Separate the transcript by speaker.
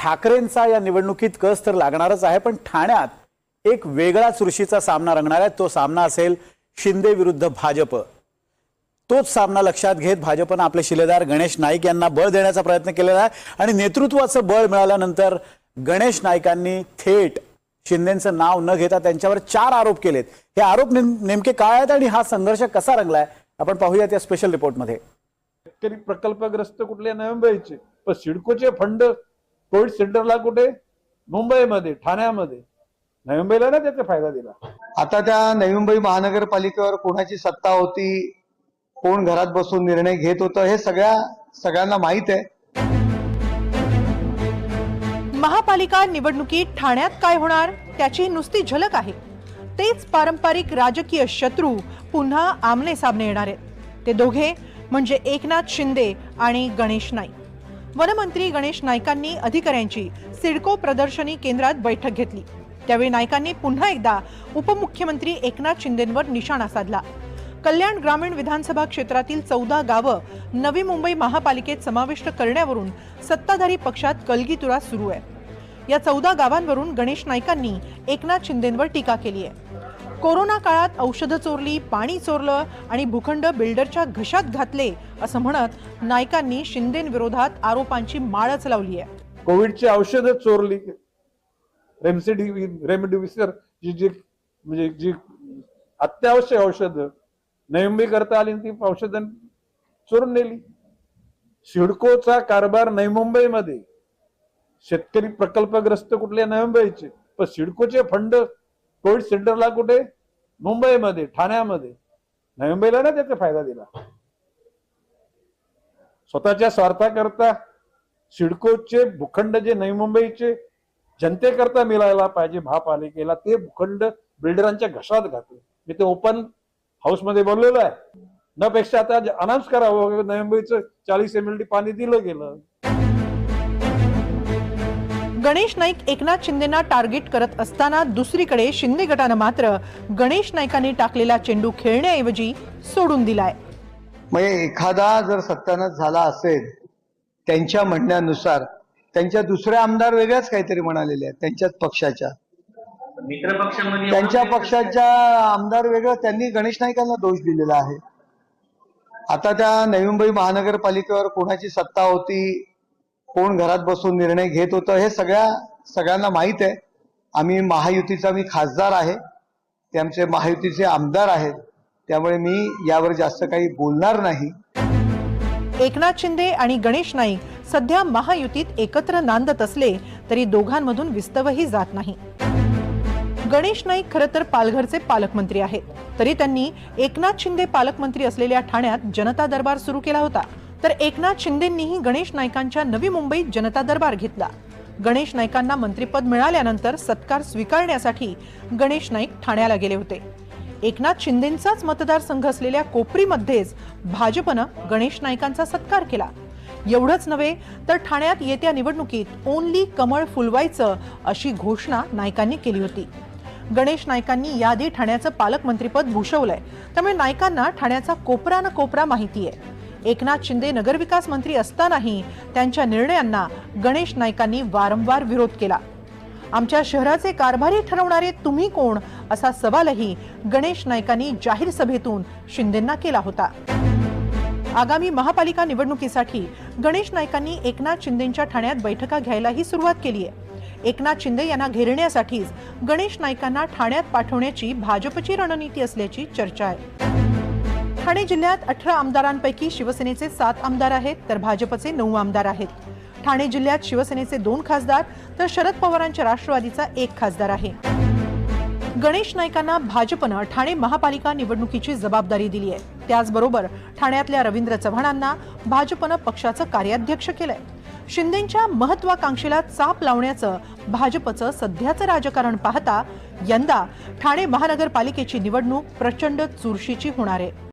Speaker 1: ठाकरेंचा या निवडणुकीत कस तर लागणारच आहे, पण ठाण्यात एक वेगळा चुरशीचा सामना रंगणार आहे। तो सामना असेल शिंदे विरुद्ध भाजप। तोच सामना लक्षात घेत भाजपने आपले शिलेदार गणेश नाईक यांना बळ देण्याचा प्रयत्न केलेला आहे आणि नेतृत्वाचं बळ मिळाल्यानंतर गणेश नाईकांनी थेट शिंदेंचं नाव न घेता त्यांच्यावर 4 आरोप केलेत। हे आरोप नेमके काय आहेत आणि हा संघर्ष कसा रंगलाय आपण पाहूयात या स्पेशल रिपोर्टमध्ये।
Speaker 2: शेतकरी प्रकल्पग्रस्त कुठले मुंबईचे, पण सिडकोचे फंड कोविड सेंटरला कुठे मुंबईमध्ये, ठाण्यामध्ये, नवी मुंबईला ना त्याचा फायदा दिला।
Speaker 3: आता त्या नवी मुंबई महानगरपालिकेवर कोणाची सत्ता होती, कोण घरात बसून निर्णय घेत होतं हे सगळ्यांना माहित आहे।
Speaker 4: महापालिका निवडणुकीत ठाण्यात काय होणार त्याची नुसती झलक आहे। तेच पारंपरिक राजकीय शत्रू पुन्हा आमने सामने येणार आहेत। ते दोघे म्हणजे एकनाथ शिंदे आणि गणेश नाईक। वनमंत्री गणेश नाईकांनी अधिकाऱ्यांची सिडको प्रदर्शनी केंद्रात बैठक घेतली। त्यावेळी नाईकांनी पुन्हा एकदा उपमुख्यमंत्री एकनाथ शिंदेंवर निशाणा साधला। कल्याण ग्रामीण विधानसभा क्षेत्रातील 14 गावं नवी मुंबई महापालिकेत समाविष्ट करण्यावरून सत्ताधारी पक्षात कलगीतुरा सुरू आहे। या 14 गावांवरून गणेश नाईकांनी एकनाथ शिंदेंवर टीका केली आहे। कोरोना काळात औषधं चोरली, पाणी चोरलं आणि भूखंड बिल्डरच्या घशात घातले असं म्हणत नाईकांनी शिंदेंविरोधात आरोपांची माळच लावली आहे।
Speaker 2: कोविडची औषधं चोरली, रेमडेसिविर जी अत्यावश्यक औषधं नवी मुंबई करता आली ती औषधं चोरून नेली। सिडकोचा कारभार नवी मुंबईमध्ये, शेतकरी प्रकल्पग्रस्त कुठले नवी मुंबईचे, पण सिडकोचे फंड कोविड सेंटरला कुठे मुंबईमध्ये, ठाण्यामध्ये, नवी मुंबईला ना त्याचा फायदा दिला। स्वतःच्या स्वार्थाकरता सिडकोचे भूखंड जे नवी मुंबईचे जनतेकरता मिळायला पाहिजे महापालिकेला, ते भूखंड बिल्डरांच्या घशात घातले। मी ते ओपन हाऊस मध्ये बोललेलो आहे। न पेक्षा आता अनाउन्स करावं नवी मुंबईचं 40 MLD पाणी दिलं गेलं।
Speaker 4: गणेश नाईक एकनाथ शिंदेंना टार्गेट करत असताना दुसरीकडे शिंदे गटानं मात्र गणेश नाईकांनी टाकलेला चेंडू खेळण्याऐवजी सोडून दिलाय।
Speaker 3: म्हणजे एखादा जर सत्तानाश झाला असेल त्यांच्या म्हणण्यानुसार, त्यांच्या दुसरे आमदार वेगळ्याच काहीतरी म्हणालेले आहेत, त्यांच्याच पक्षाच्या मित्रपक्षामध्ये त्यांच्या पक्षाच्या आमदार वेगळं, त्यांनी गणेश नाईकांना दोष दिलेला आहे। आता त्या नवी मुंबई महानगरपालिकेवर कोणाची सत्ता होती, कोण घरात बसून निर्णय घेत होतं हे सगळ्यांना माहित आहे। आम्ही महायुतीचा, मी खासदार आहे, ते आमचे महायुतीचे आमदार आहेत, त्यामुळे मी यावर जास्त काही बोलणार नाही।
Speaker 4: एकनाथ शिंदे आणि गणेश नाईक सध्या महायुतीत एकत्र नांदत असले तरी दोघांमधून विस्तवही जात नाही। गणेश नाईक खरं तर पालघरचे पालकमंत्री आहेत, तरी त्यांनी एकनाथ शिंदे पालकमंत्री असलेल्या ठाण्यात जनता दरबार सुरू केला होता। तर एकनाथ शिंदेंनीही गणेश नाईकांच्या नवी मुंबईत जनता दरबार घेतला। गणेश नाईकांना मंत्रिपद मिळाल्यानंतर सत्कार स्वीकारण्यासाठी गणेश नाईक ठाण्याला गेले होते। एकनाथ शिंदेंचाच मतदारसंघ असलेल्या कोपरीमध्येच भाजपनं गणेश नाईकांचा सत्कार केला। एवढंच नव्हे तर ठाण्यात येत्या निवडणुकीत ओनली कमळ फुलवायचं अशी घोषणा नाईकांनी केली होती। गणेश नाईकांनी याआधी ठाण्याचं पालकमंत्रीपद भूषवलंय, त्यामुळे नाईकांना ठाण्याचा कोपरा न कोपरा माहिती आहे। एकनाथ शिंदे नगरविकास मंत्री असतानाही त्यांच्या निर्णयांना गणेश नाईकांनी वारंवार विरोध केला। आमच्या शहराचे कारभारी ठरवणारे तुम्ही कोण असा सवालही गणेश नाईकांनी जाहीर सभेतून शिंदेंना केला होता। आगामी महापालिका निवडणुकीसाठी गणेश नाईकांनी एकनाथ शिंदेंच्या ठाण्यात बैठका घ्यायलाही सुरुवात केली आहे। एकनाथ शिंदे यांना घेरण्यासाठीच गणेश नाईकांना ठाण्यात पाठवण्याची भाजपची रणनीती असल्याची चर्चा आहे। ठाणे जिल्ह्यात 18 आमदारांपैकी शिवसेनेचे 7 आमदार आहेत, तर भाजपचे 9 आमदार आहेत। ठाणे जिल्ह्यात शिवसेनेचे 2 खासदार तर शरद पवारांच्या राष्ट्रवादीचा 1 खासदार आहे। गणेश नाईकांना भाजपनं ठाणे महापालिका निवडणुकीची जबाबदारी दिली आहे। त्याचबरोबर ठाण्यातल्या रवींद्र चव्हाणांना भाजपनं पक्षाचं कार्याध्यक्ष केलंय। शिंदेंच्या महत्वाकांक्षेला चाप लावण्याचं भाजपचं सध्याचं राजकारण पाहता यंदा ठाणे महानगरपालिकेची निवडणूक प्रचंड चुरशीची होणार आहे।